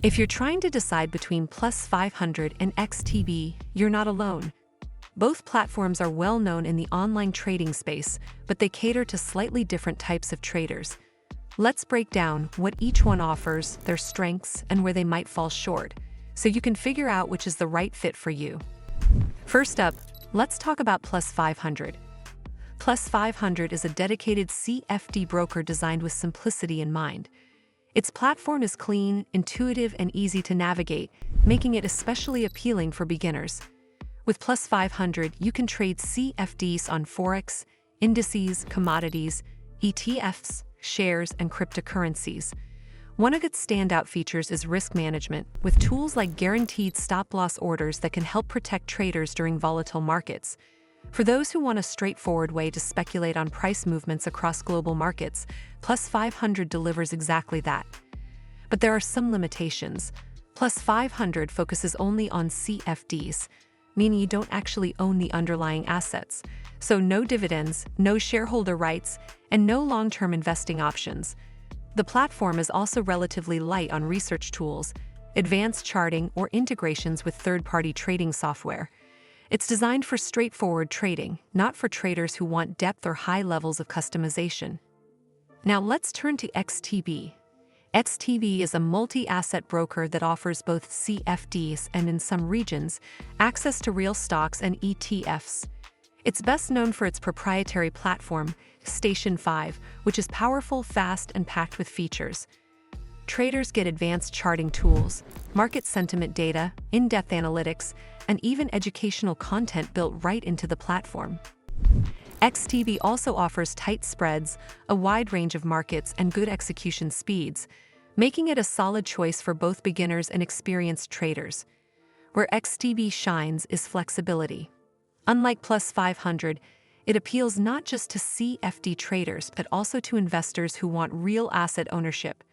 If you're trying to decide between Plus500 and XTB, you're not alone. Both platforms are well known in the online trading space, but they cater to slightly different types of traders. Let's break down what each one offers, their strengths, and where they might fall short, so you can figure out which is the right fit for you. First up, let's talk about Plus500. Plus500 is a dedicated CFD broker designed with simplicity in mind. Its platform is clean, intuitive, and easy to navigate, making it especially appealing for beginners. With Plus500, you can trade CFDs on forex, indices, commodities, ETFs, shares, and cryptocurrencies. One of its standout features is risk management, with tools like guaranteed stop-loss orders that can help protect traders during volatile markets. For those who want a straightforward way to speculate on price movements across global markets, Plus500 delivers exactly that. But there are some limitations. Plus500 focuses only on CFDs, meaning you don't actually own the underlying assets. So no dividends, no shareholder rights, and no long-term investing options. The platform is also relatively light on research tools, advanced charting, or integrations with third-party trading software. It's designed for straightforward trading, not for traders who want depth or high levels of customization. Now let's turn to XTB. XTB is a multi-asset broker that offers both CFDs and, in some regions, access to real stocks and ETFs. It's best known for its proprietary platform, xStation 5, which is powerful, fast, and packed with features. Traders get advanced charting tools, market sentiment data, in-depth analytics, and even educational content built right into the platform. XTB also offers tight spreads, a wide range of markets, and good execution speeds, making it a solid choice for both beginners and experienced traders. Where XTB shines is flexibility. Unlike Plus500, it appeals not just to CFD traders but also to investors who want real asset ownership.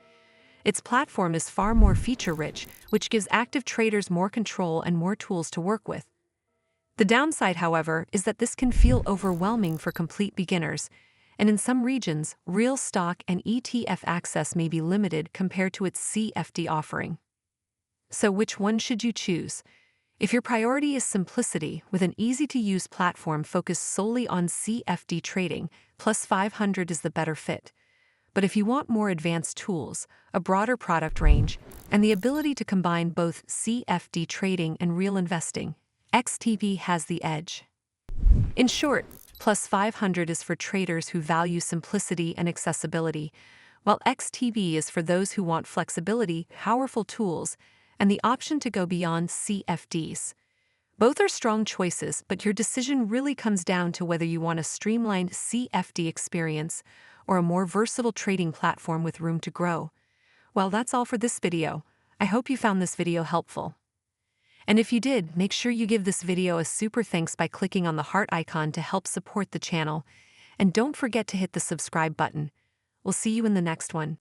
Its platform is far more feature-rich, which gives active traders more control and more tools to work with. The downside, however, is that this can feel overwhelming for complete beginners, and in some regions, real stock and ETF access may be limited compared to its CFD offering. So which one should you choose? If your priority is simplicity, with an easy-to-use platform focused solely on CFD trading, Plus500 is the better fit. But if you want more advanced tools, a broader product range, and the ability to combine both CFD trading and real investing, XTB has the edge. In short, Plus500 is for traders who value simplicity and accessibility, while XTB is for those who want flexibility, powerful tools, and the option to go beyond CFDs. Both are strong choices, but your decision really comes down to whether you want a streamlined CFD experience or a more versatile trading platform with room to grow. Well, that's all for this video. I hope you found this video helpful. And if you did, make sure you give this video a super thanks by clicking on the heart icon to help support the channel. And don't forget to hit the subscribe button. We'll see you in the next one.